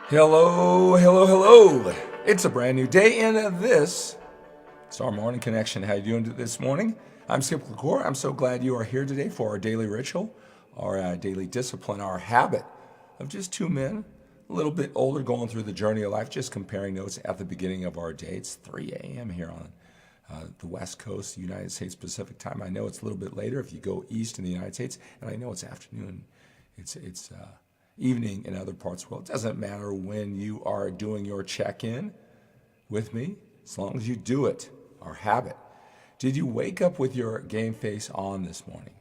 Hello, hello, hello. It's a brand new day, and this is our morning connection. How you doing this morning? I'm Skip Cour. I'm so glad you are here today for our daily ritual, our daily discipline, our habit of just two men, a little bit older, going through the journey of life, just comparing notes at the beginning of our day. It's 3 a.m. here on the West Coast, United States Pacific time. I know it's a little bit later if you go east in the United States, and I know it's afternoon. It's evening in other parts of the world. It doesn't matter when you are doing your check-in with me, as long as you do it, our habit. Did you wake up with your game face on this morning?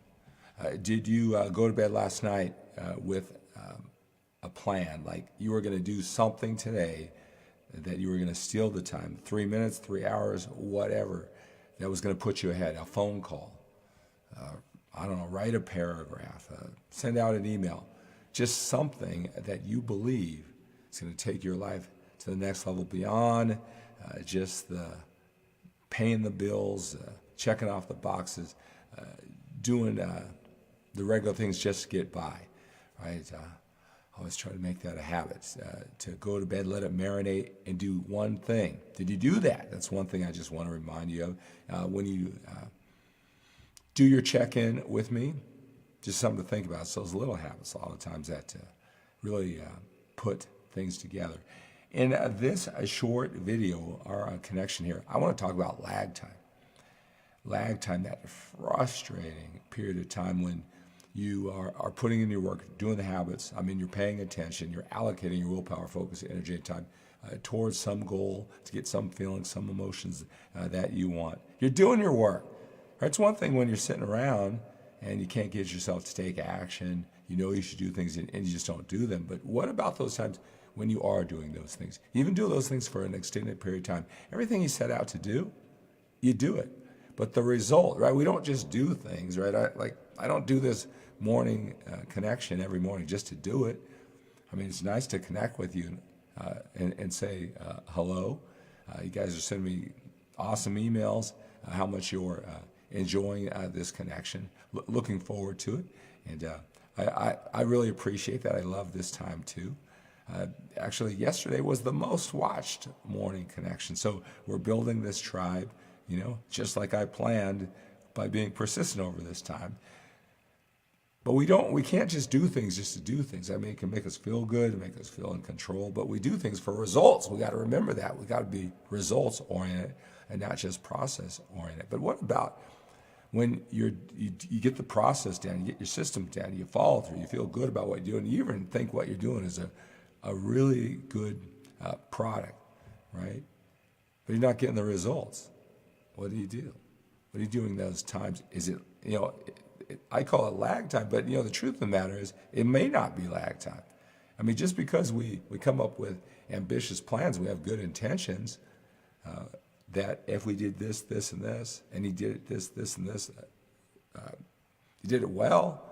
Did you go to bed last night with a plan, like you were going to do something today that you were going to steal the time, 3 minutes, 3 hours, whatever, that was going to put you ahead, a phone call, I don't know, write a paragraph, send out an email, just something that you believe is going to take your life to the next level beyond just the paying the bills, checking off the boxes, doing the regular things just to get by, right? I always try to make that a habit, to go to bed, let it marinate, and do one thing. Did you do that? That's one thing I just want to remind you of. When you do your check-in with me, just something to think about. So those little habits, a lot of times that really put things together. In this short video, our connection here, I want to talk about lag time. Lag time, that frustrating period of time when you are putting in your work, doing the habits. I mean, you're paying attention, you're allocating your willpower, focus, energy, and time towards some goal to get some feelings, some emotions that you want. You're doing your work. Right? It's one thing when you're sitting around and you can't get yourself to take action. You know you should do things and you just don't do them. But what about those times when you are doing those things? You even do those things for an extended period of time. Everything you set out to do, you do it. But the result, right? We don't just do things, right? I don't do this morning connection every morning just to do it. I mean, it's nice to connect with you and say hello. You guys are sending me awesome emails, how much you're enjoying this connection, looking forward to it. And I really appreciate that. I love this time too. Actually, yesterday was the most watched morning connection. So we're building this tribe, just like I planned by being persistent over this time. But we can't just do things just to do things. I mean, it can make us feel good, make us feel in control, but we do things for results. We got to remember that. We got to be results oriented and not just process oriented. But what about when you get the process down, you get your system down, you follow through, you feel good about what you're doing, you even think what you're doing is a really good product, right? But you're not getting the results. What do you do? What are you doing those times? Is it, I call it lag time, but the truth of the matter is it may not be lag time. I mean, just because we come up with ambitious plans, we have good intentions, that if we did this, this, and this, and he did it this, and this, he did it well,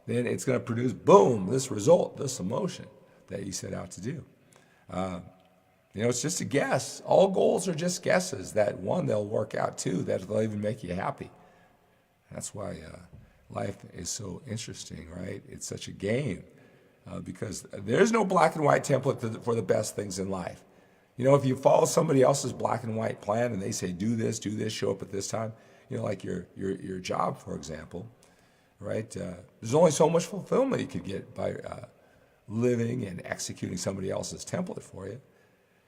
then it's going to produce, boom, this result, this emotion that you set out to do. It's just a guess. All goals are just guesses. That one, they'll work out. Two, that they'll even make you happy. That's why life is so interesting, right? It's such a game because there's no black and white template for the best things in life. If you follow somebody else's black and white plan and they say, do this, show up at this time, like your job, for example, right? There's only so much fulfillment you could get by living and executing somebody else's template for you,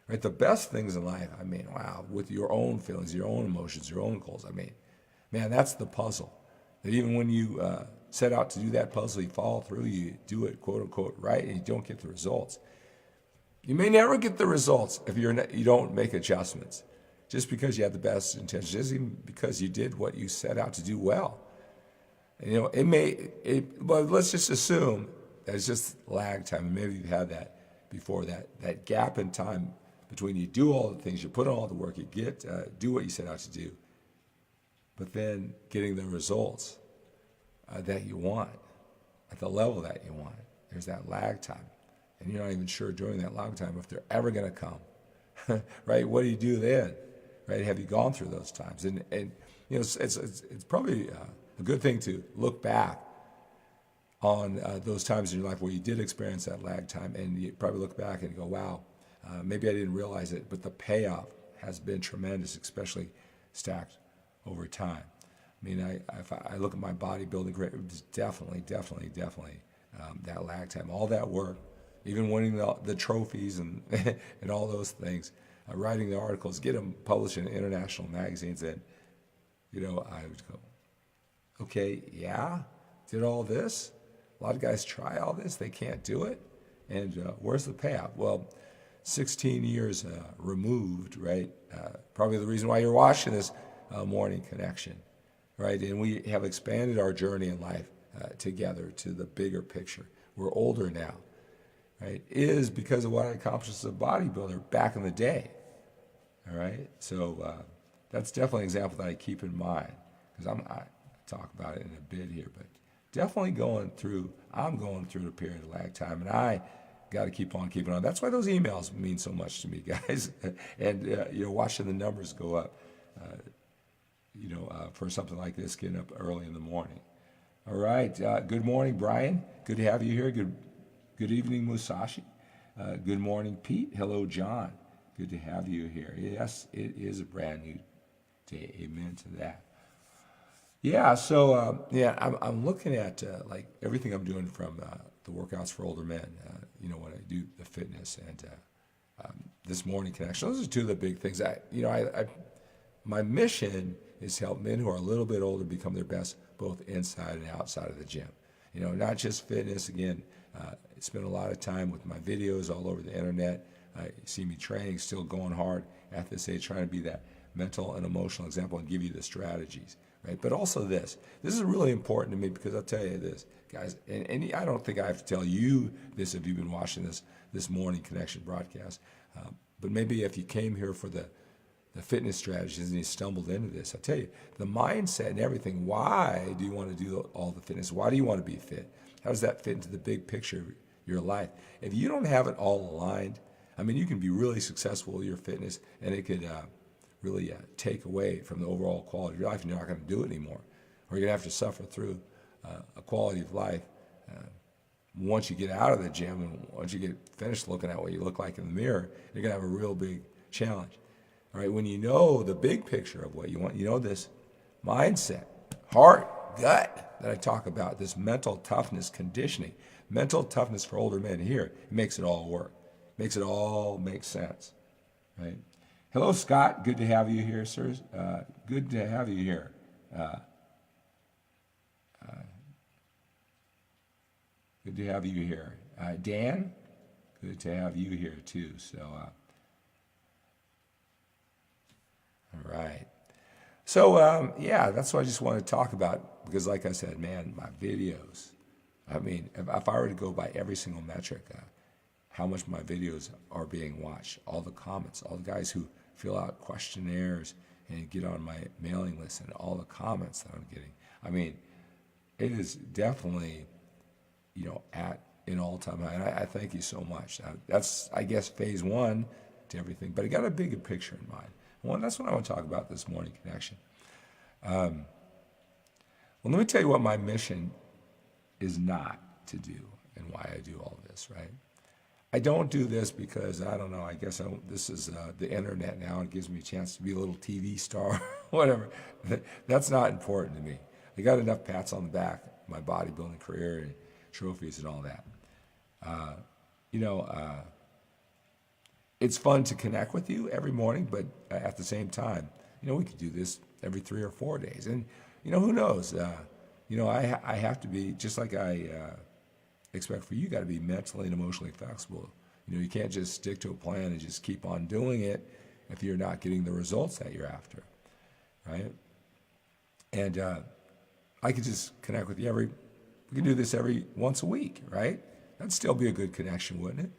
right? The best things in life, I mean, wow, with your own feelings, your own emotions, your own goals, I mean, man, that's the puzzle. That even when you set out to do that puzzle, you follow through, you do it, quote unquote, right, and you don't get the results. You may never get the results if you don't make adjustments. Just because you have the best intentions, just even because you did what you set out to do well. But let's just assume that it's just lag time. And maybe you've had that before, that gap in time between you do all the things, you put in all the work, you do what you set out to do, but then getting the results that you want at the level that you want. There's that lag time. And you're not even sure during that lag time if they're ever going to come, right? What do you do then, right? Have you gone through those times? And it's probably a good thing to look back on those times in your life where you did experience that lag time, and you probably look back and go, wow, maybe I didn't realize it, but the payoff has been tremendous, especially stacked over time. I mean, if I look at my bodybuilding career, it was definitely that lag time, all that work, even winning the trophies and and all those things, writing the articles, get them published in international magazines, and I would go, okay, yeah, did all this. A lot of guys try all this, they can't do it, and where's the payoff? Well, 16 years removed, right? Probably the reason why you're watching this morning connection, right? And we have expanded our journey in life together to the bigger picture. We're older now, right? Is because of what I accomplished as a bodybuilder back in the day, all right? So that's definitely an example that I keep in mind, because I talk about it in a bit here, but definitely I'm going through the period of lag time, and I got to keep on keeping on. That's why those emails mean so much to me, guys. And watching the numbers go up, for something like this, getting up early in the morning. All right. Good morning, Brian. Good to have you here. Good evening, Musashi. Good morning, Pete. Hello, John. Good to have you here. Yes, it is a brand new day. Amen to that. Yeah, so I'm looking at like everything I'm doing from the workouts for older men, when I do the fitness and this morning connection. Those are two of the big things. My mission is to help men who are a little bit older become their best, both inside and outside of the gym. Not just fitness. Again, I spend a lot of time with my videos all over the internet. You see me training, still going hard at this age, trying to be that mental and emotional example and give you the strategies. Right? But also this is really important to me, because I'll tell you this, guys, and I don't think I have to tell you this if you've been watching this morning connection broadcast, but maybe if you came here for the fitness strategies and you stumbled into this, I'll tell you, the mindset and everything, why do you want to do all the fitness? Why do you want to be fit? How does that fit into the big picture of your life? If you don't have it all aligned, I mean, you can be really successful with your fitness, and it could really take away from the overall quality of your life, and you're not going to do it anymore. Or you're going to have to suffer through a quality of life once you get out of the gym, and once you get finished looking at what you look like in the mirror, you're going to have a real big challenge. All right, when you know the big picture of what you want, this mindset, heart, gut that I talk about, this mental toughness conditioning, mental toughness for older men here, it makes it all work. Makes it all make sense, right? Hello, Scott. Good to have you here, sir. Good to have you here. Good to have you here. Dan, good to have you here too. So, all right. So, that's what I just want to talk about, because like I said, man, my videos, I mean, if I were to go by every single metric, how much my videos are being watched, all the comments, all the guys who fill out questionnaires and get on my mailing list, and all the comments that I'm getting. I mean, it is definitely, at an all-time high. And I thank you so much. That's, I guess, phase one to everything. But I got a bigger picture in mind. Well, that's what I want to talk about this morning connection. Well, let me tell you what my mission is not to do and why I do all this, right? I don't do this because, I don't know, I guess this is the internet now, and it gives me a chance to be a little TV star, whatever. That's not important to me. I got enough pats on the back, my bodybuilding career and trophies and all that. It's fun to connect with you every morning, but at the same time, we could do this every 3 or 4 days. And, who knows? I have to be, just like I expect for you, got to be mentally and emotionally flexible. You can't just stick to a plan and just keep on doing it if you're not getting the results that you're after, right? And I could just connect with you we could do this every once a week, right? That'd still be a good connection, wouldn't it?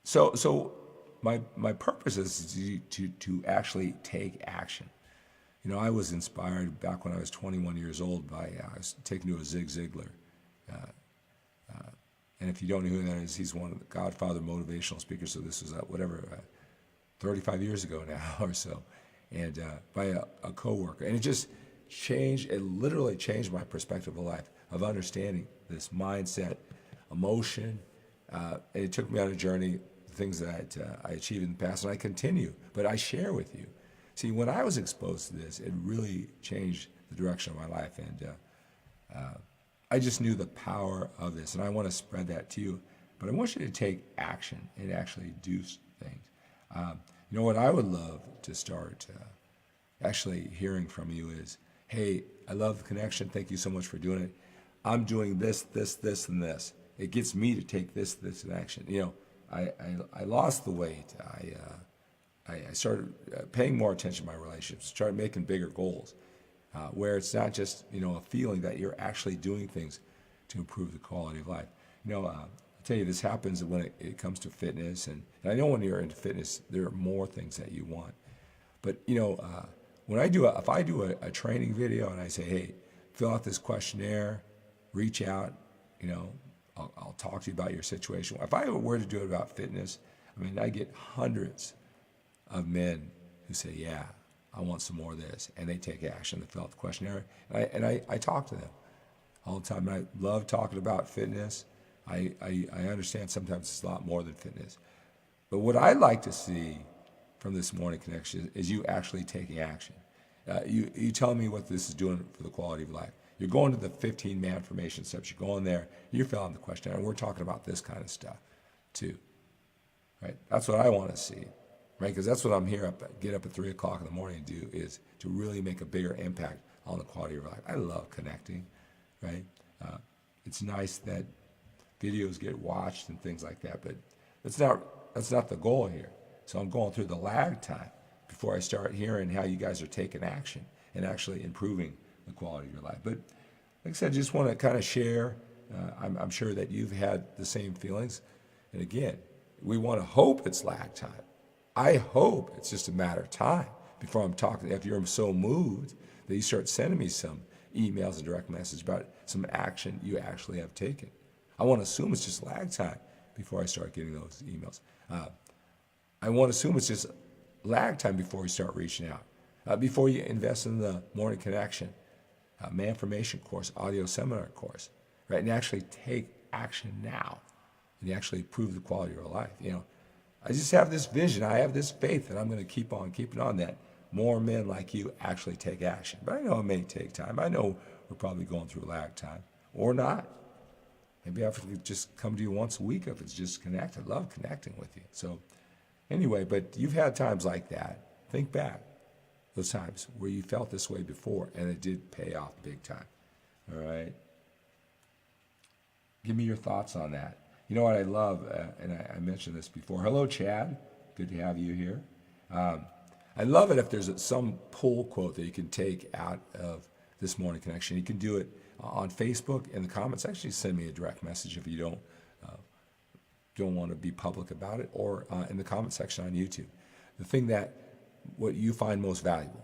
So my purpose is to actually take action. I was inspired back when I was 21 years old by, I was taken to a Zig Ziglar. And if you don't know who that is, he's one of the Godfather motivational speakers. So this was, 35 years ago now or so. and by a coworker. And it literally changed my perspective of life, of understanding this mindset, emotion. And it took me on a journey, things that I achieved in the past, and I continue, but I share with you. See, when I was exposed to this, it really changed the direction of my life, and I just knew the power of this, and I want to spread that to you. But I want you to take action and actually do things. You know what I would love to start actually hearing from you is, hey, I love the connection. Thank you so much for doing it. I'm doing this, this, and this. It gets me to take this in action. You know, I lost the weight. I started paying more attention to my relationships, started making bigger goals, where it's not just, you know, a feeling that you're actually doing things to improve the quality of life. You know, I'll tell you, this happens when it comes to fitness, and I know when you're into fitness, there are more things that you want. But, you know, when if I do a training video and I say, hey, fill out this questionnaire, reach out, you know, I'll talk to you about your situation. If I were to do it about fitness, I mean, I get hundreds of men who say, yeah, I want some more of this, and they take action. They fill out the questionnaire, and I talk to them all the time. And I love talking about fitness. I understand sometimes it's a lot more than fitness. But what I like to see from this morning connection is you actually taking action. You tell me what this is doing for the quality of life. You're going to the 15 MANformation steps. You're going there. You're filling out the questionnaire. And we're talking about this kind of stuff too, right? That's what I want to see, right? Because that's what I'm here get up at 3 o'clock in the morning and do, is to really make a bigger impact on the quality of your life. I love connecting, right? It's nice that videos get watched and things like that, but that's not the goal here. So I'm going through the lag time before I start hearing how you guys are taking action and actually improving the quality of your life. But like I said, I just want to kind of share. I'm sure that you've had the same feelings. And again, we want to hope it's lag time. I hope it's just a matter of time before I'm talking. If you're so moved that you start sending me some emails and direct messages about some action you actually have taken. I want to assume it's just lag time before I start getting those emails. I want to assume it's just lag time before you start reaching out. Before you invest in the Morning Connection, MANformation course, audio seminar course, right? And actually take action now, and you actually improve the quality of your life. You know, I just have this vision. I have this faith that I'm going to keep on keeping on, that more men like you actually take action. But I know it may take time. I know we're probably going through lag time, or not. Maybe I have to just come to you once a week if it's just connect. I love connecting with you. So anyway, but you've had times like that. Think back. Those times where you felt this way before, and it did pay off big time. All right? Give me your thoughts on that. You know what I love, and I mentioned this before. Hello, Chad. Good to have you here. I love it if there's some pull quote that you can take out of this Morning Connection. You can do it on Facebook in the comments. Actually, send me a direct message if you don't want to be public about it, or in the comment section on YouTube. The thing what you find most valuable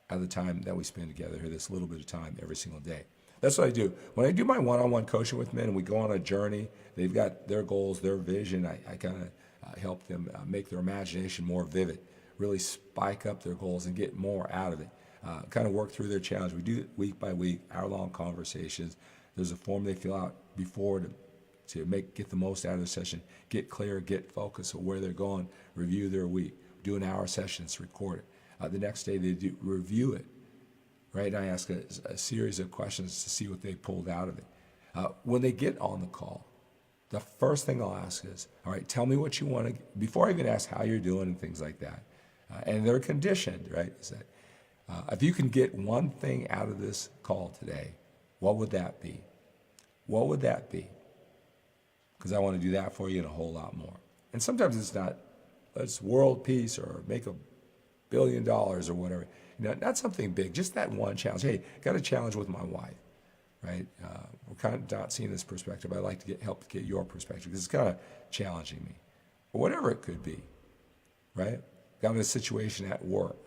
out of the time that we spend together here, this little bit of time every single day. That's what I do. When I do my one-on-one coaching with men and we go on a journey, they've got their goals, their vision. I kind of help them make their imagination more vivid, really spike up their goals and get more out of it. Kind of work through their challenge. We do it week by week, hour-long conversations. There's a form they fill out before to get the most out of the session, get clear, get focused on where they're going, review their week. Do an hour sessions, record it. The next day they review it, right? And I ask a series of questions to see what they pulled out of it. When they get on the call, the first thing I'll ask is, all right, tell me what you want to, before I even ask how you're doing and things like that. And they're conditioned, right? Is that if you can get one thing out of this call today, what would that be? What would that be? Because I want to do that for you and a whole lot more. And sometimes it's world peace or make $1 billion or whatever. You know, not something big, just that one challenge. Hey, got a challenge with my wife, right? We're kind of not seeing this perspective. I like to help get your perspective because it's kind of challenging me. Or whatever it could be, right? Got in a situation at work,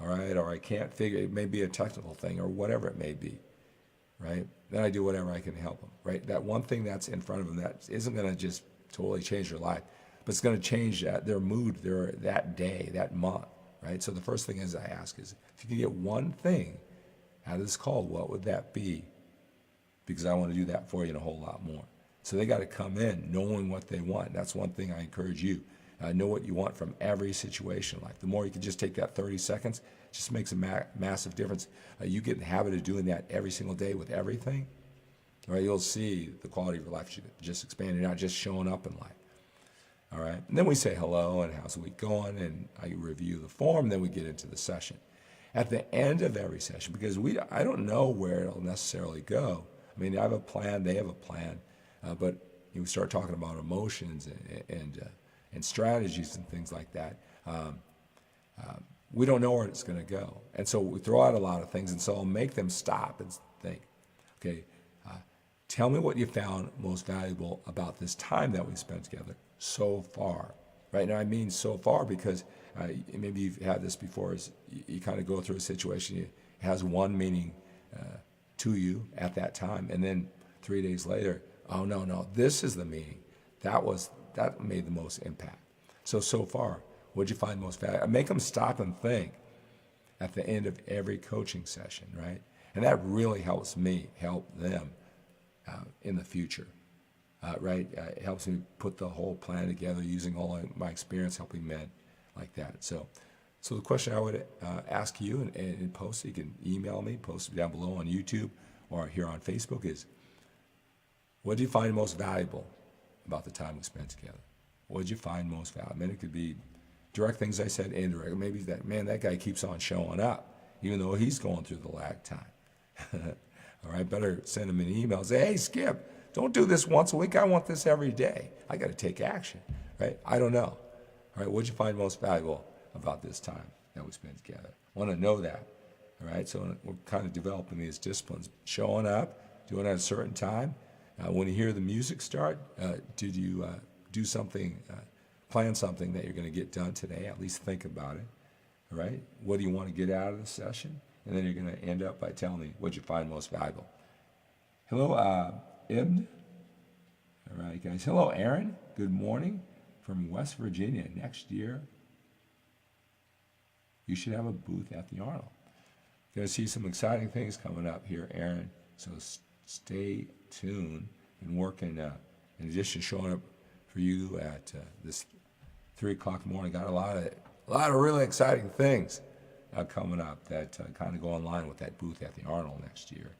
all right? Or I can't figure, it may be a technical thing or whatever it may be, right? Then I do whatever I can help them, right? That one thing that's in front of them that isn't going to just totally change their life, but it's going to change their mood, that day, that month, right? So the first thing is I ask is, if you can get one thing out of this call, what would that be? Because I want to do that for you and a whole lot more. So they got to come in knowing what they want. That's one thing I encourage you. Know what you want from every situation. Like the more you can just take that 30 seconds, it just makes a massive difference. You get in the habit of doing that every single day with everything, right? You'll see the quality of your life just expand. You're not just showing up in life. All right. And then we say hello and how's the week going, and I review the form. Then we get into the session. At the end of every session, because I don't know where it'll necessarily go. I mean, I have a plan. They have a plan, but we start talking about emotions and strategies and things like that. We don't know where it's going to go, and so we throw out a lot of things. And so I'll make them stop and think. Okay, tell me what you found most valuable about this time that we spent together so far. Right now, I mean so far because maybe you've had this before. Is you kind of go through a situation, it has one meaning to you at that time, and then 3 days later, oh no, this is the meaning. That made the most impact. So far, what'd you find most valuable? Make them stop and think at the end of every coaching session, right? And that really helps me help them in the future. Right? It helps me put the whole plan together using all of my experience helping men like that. So the question I would ask you and post, you can email me, post it down below on YouTube or here on Facebook is, what do you find most valuable about the time we spent together? What did you find most valuable? I mean, it could be direct things I said, indirect. Maybe that guy keeps on showing up, even though he's going through the lag time. All right, better send him an email. Say, hey, Skip, don't do this once a week. I want this every day. I got to take action, right? I don't know. All right, what'd you find most valuable about this time that we spent together? I want to know that, all right? So we're kind of developing these disciplines. Showing up, doing it at a certain time. When you hear the music start, did you do something, plan something that you're going to get done today? At least think about it, all right? What do you want to get out of the session? And then you're going to end up by telling me what you find most valuable. Hello, Ibn. All right, guys. Hello, Aaron. Good morning from West Virginia. Next year, you should have a booth at the Arnold. Going to see some exciting things coming up here, Aaron. So stay tuned and working. In addition to showing up for you at this 3 o'clock morning, got a lot of really exciting things coming up that kind of go in line with that booth at the Arnold next year.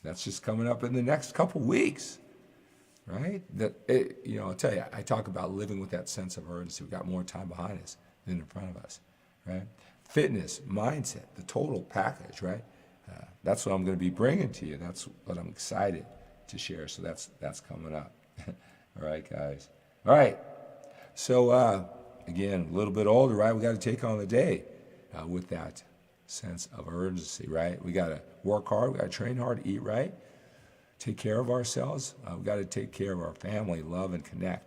That's just coming up in the next couple weeks, right? I'll tell you, I talk about living with that sense of urgency. We've got more time behind us than in front of us, right? Fitness, mindset, the total package, right? That's what I'm going to be bringing to you. That's what I'm excited to share. So that's coming up. All right, guys. All right. So again, a little bit older, right? We got to take on the day with that sense of urgency, right? We got to work hard. We got to train hard, eat right, take care of ourselves. We got to take care of our family, love, and connect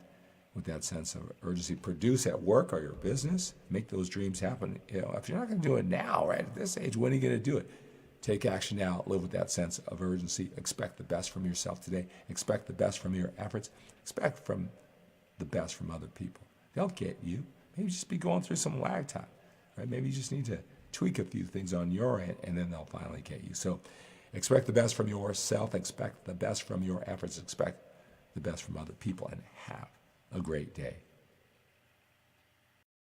with that sense of urgency. Produce at work or your business. Make those dreams happen. If you're not going to do it now, right, at this age, when are you going to do it? Take action now. Live with that sense of urgency. Expect the best from yourself today. Expect the best from your efforts. Expect from the best from other people. They'll get you. Maybe just be going through some lag time, right? Maybe you just need to tweak a few things on your end, and then they'll finally get you. So expect the best from yourself. Expect the best from your efforts. Expect the best from other people, and have a great day.